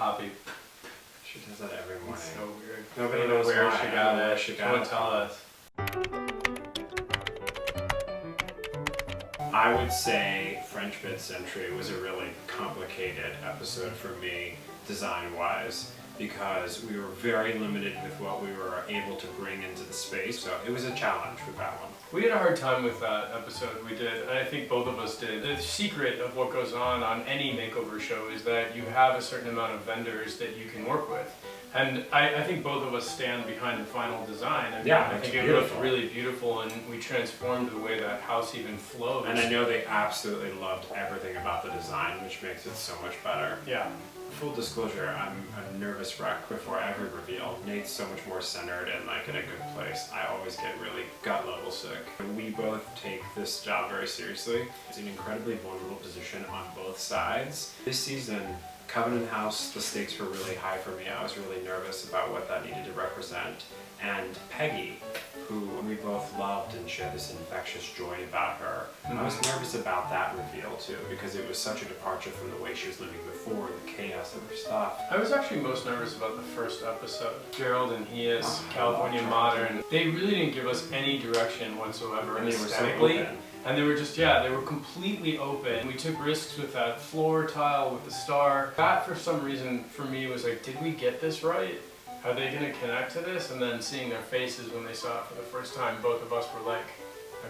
Poppy. She does that every morning. It's so weird. Nobody knows where why. she got it. She Don't tell us. I would say French Mid-Century was a really complicated episode for me, design-wise, because we were very limited with what we were able to bring into the space, so it was a challenge with that one. We had a hard time with that episode, we did, and I think both of us did. The secret of what goes on any makeover show is that you have a certain amount of vendors that you can work with. And I think both of us stand behind the final design. I think it looked really beautiful, and we transformed the way that house even flows. And I know they absolutely loved everything about the design, which makes it so much better. Yeah. Full disclosure, I'm a nervous wreck before every reveal. Nate's so much more centered and like in a good place. I always get really gut level sick. We both take this job very seriously. It's an incredibly vulnerable position on both sides. This season, Covenant House, the stakes were really high for me. I was really nervous about what that needed to represent. And Peggy, who we both loved and shared this infectious joy about her, I was nervous about that reveal too, because it was such a departure from the way she was living before, the chaos of her stuff. I was actually most nervous about the first episode. Gerald and he is California Modern. They really didn't give us any direction whatsoever aesthetically. And they were just, they were completely open. We took risks with that floor tile, with the star. That, for some reason, for me, was like, did we get this right? Are they going to connect to this? And then seeing their faces when they saw it for the first time, both of us were like,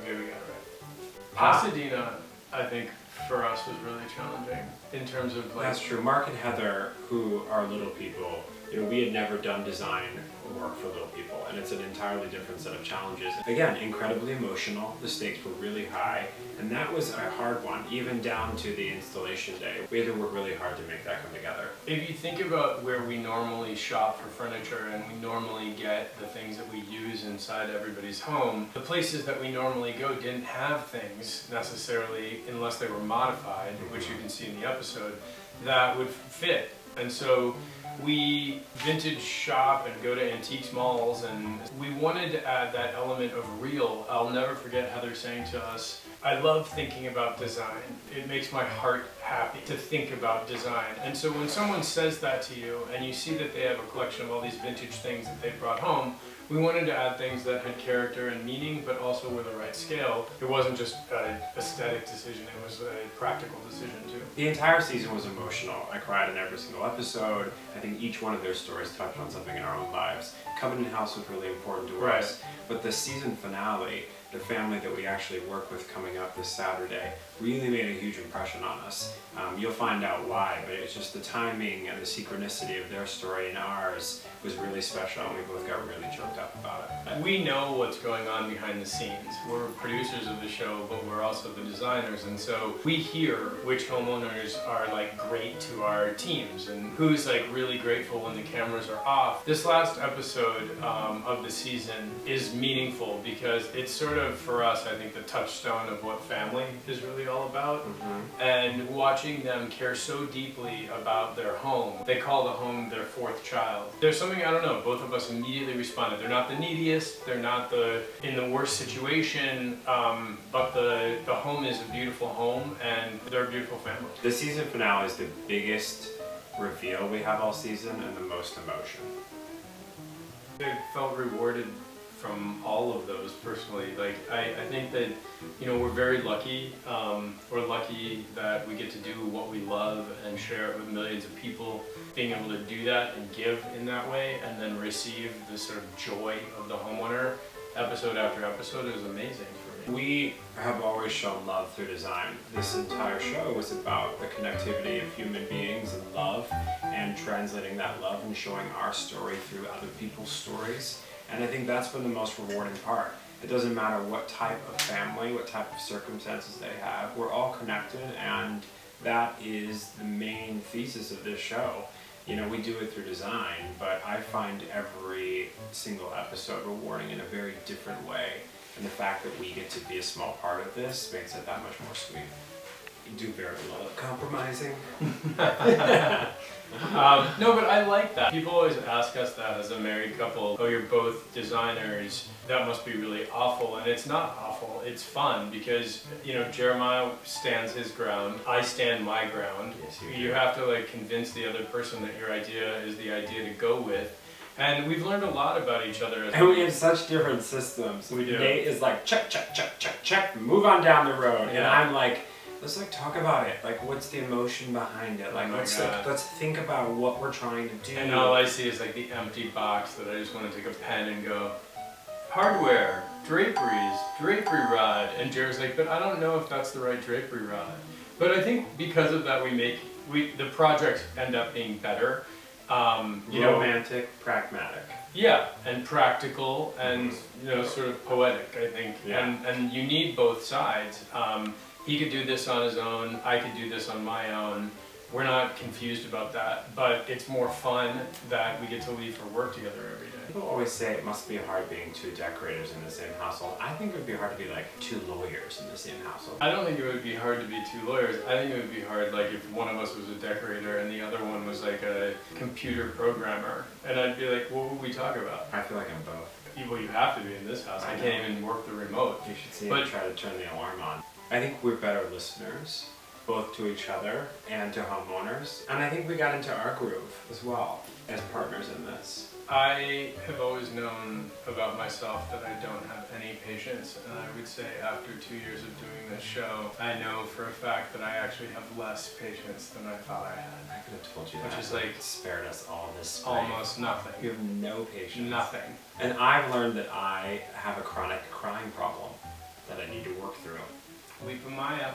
okay, we got it right. Pasadena, I think, for us was really challenging in terms of like... That's true. Mark and Heather, who are little people, we had never done design or work for little people, and it's an entirely different set of challenges. Again, incredibly emotional. The stakes were really high, and that was a hard one, even down to the installation day. We had to work really hard to make that come together. If you think about where we normally shop for furniture and we normally get the things that we use inside everybody's home, the places that we normally go didn't have things necessarily, unless they were modified, which you can see in the episode, that would fit. And so we vintage shop and go to antiques malls, and we wanted to add that element of real. I'll never forget Heather saying to us, I love thinking about design. It makes my heart happy to think about design. And so when someone says that to you and you see that they have a collection of all these vintage things that they brought home, we wanted to add things that had character and meaning, but also were the right scale. It wasn't just an aesthetic decision, it was a practical decision too. The entire season was emotional. I cried in every single episode. I think each one of their stories touched on something in our own lives. Covenant House was really important to us, but the season finale, the family that we actually work with coming up this Saturday, really made a huge impression on us. You'll find out why, but it's just the timing and the synchronicity of their story and ours was really special, and we both got really choked up about it. We know what's going on behind the scenes. We're producers of the show, but we're also the designers, and so we hear which homeowners are like great to our teams and who's like really grateful when the cameras are off. This last episode of the season is meaningful because it's sort of, for us, I think, the touchstone of what family is really all about. And watching them care so deeply about their home. They call the home their fourth child. There's something, I don't know, both of us immediately responded. They're not the neediest, they're not in the worst situation, but the home is a beautiful home and they're a beautiful family. The season finale is the biggest reveal we have all season and the most emotion. I felt rewarded from all of those personally. Like I think that, we're very lucky. We're lucky that we get to do what we love and share it with millions of people. Being able to do that and give in that way and then receive the sort of joy of the homeowner episode after episode is amazing for me. We have always shown love through design. This entire show was about the connectivity of human beings and love, and translating that love and showing our story through other people's stories. And I think that's been the most rewarding part. It doesn't matter what type of family, what type of circumstances they have, we're all connected, and that is the main thesis of this show. We do it through design, but I find every single episode rewarding in a very different way. And the fact that we get to be a small part of this makes it that much more sweet. We do very little compromising. No, but I like that. People always ask us that as a married couple. Oh, you're both designers. That must be really awful. And it's not awful. It's fun because, you know, Jeremiah stands his ground. I stand my ground. Yes, you have to like convince the other person that your idea is the idea to go with. And we've learned a lot about each other. And we have such different systems. We do. Nate is like, check, check, check, check, check, move on down the road. And Yeah. I'm like, let's like talk about it. Like, what's the emotion behind it? Like, Oh my let's God. like, let's think about what we're trying to do. And all I see is like the empty box that I just want to take a pen and go, hardware, draperies, drapery rod. And Jared's like, but I don't know if that's the right drapery rod. But I think because of that the projects end up being better. You know, romantic, pragmatic. yeah, and practical and, you know, sort of poetic, I think. Yeah. And you need both sides. He could do this on his own, I could do this on my own. We're not confused about that, but it's more fun that we get to leave for work together every day. People always say it must be hard being two decorators in the same household. I think it would be hard to be like two lawyers in the same household. I don't think it would be hard to be two lawyers. I think it would be hard like if one of us was a decorator and the other one was like a computer programmer. And I'd be like, what would we talk about? I feel like I'm both. Well, you have to be in this house. I can't even work the remote. You should see But- me try to turn the alarm on. I think we're better listeners, both to each other and to homeowners. And I think we got into our groove as well as partners in this. I have always known about myself that I don't have any patience, and I would say after 2 years of doing this show, I know for a fact that I actually have less patience than I thought I had. I could have told you Which that. is like spared us all this spray. Almost nothing. You have no patience. Nothing. And I've learned that I have a chronic crying problem that I need to work through. YouTube-amiah.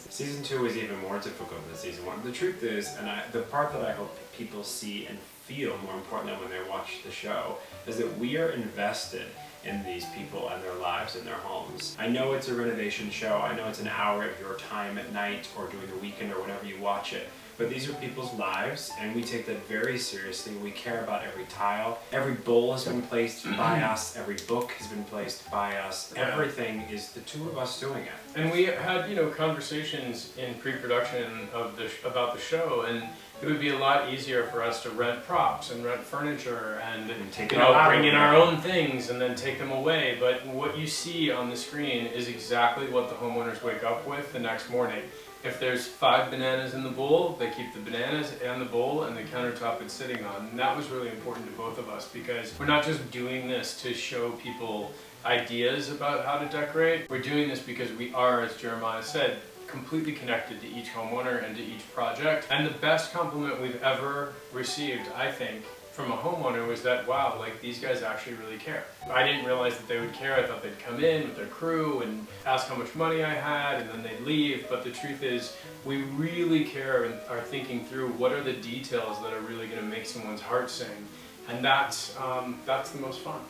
Season 2 was even more difficult than season 1. The truth is, and the part that I hope people see and feel more importantly when they watch the show, is that we are invested in these people and their lives and their homes. I know it's a renovation show, I know it's an hour of your time at night or during the weekend or whenever you watch it, but these are people's lives and we take that very seriously. We care about every tile. Every bowl has been placed by us, every book has been placed by us. Yeah. Everything is the two of us doing it. And we had, you know, conversations in pre-production of about the show, and it would be a lot easier for us to rent props and rent furniture and take you it know, out. bring in our own things and then take them away. But what you see on the screen is exactly what the homeowners wake up with the next morning. If there's 5 bananas in the bowl, they keep the bananas and the bowl and the countertop it's sitting on. And that was really important to both of us because we're not just doing this to show people ideas about how to decorate. We're doing this because we are, as Jeremiah said, completely connected to each homeowner and to each project. And the best compliment we've ever received, I think, from a homeowner was that, wow, like these guys actually really care. I didn't realize that they would care. I thought they'd come in with their crew and ask how much money I had and then they'd leave. But the truth is, we really care and are thinking through what are the details that are really gonna make someone's heart sing. And that's the most fun.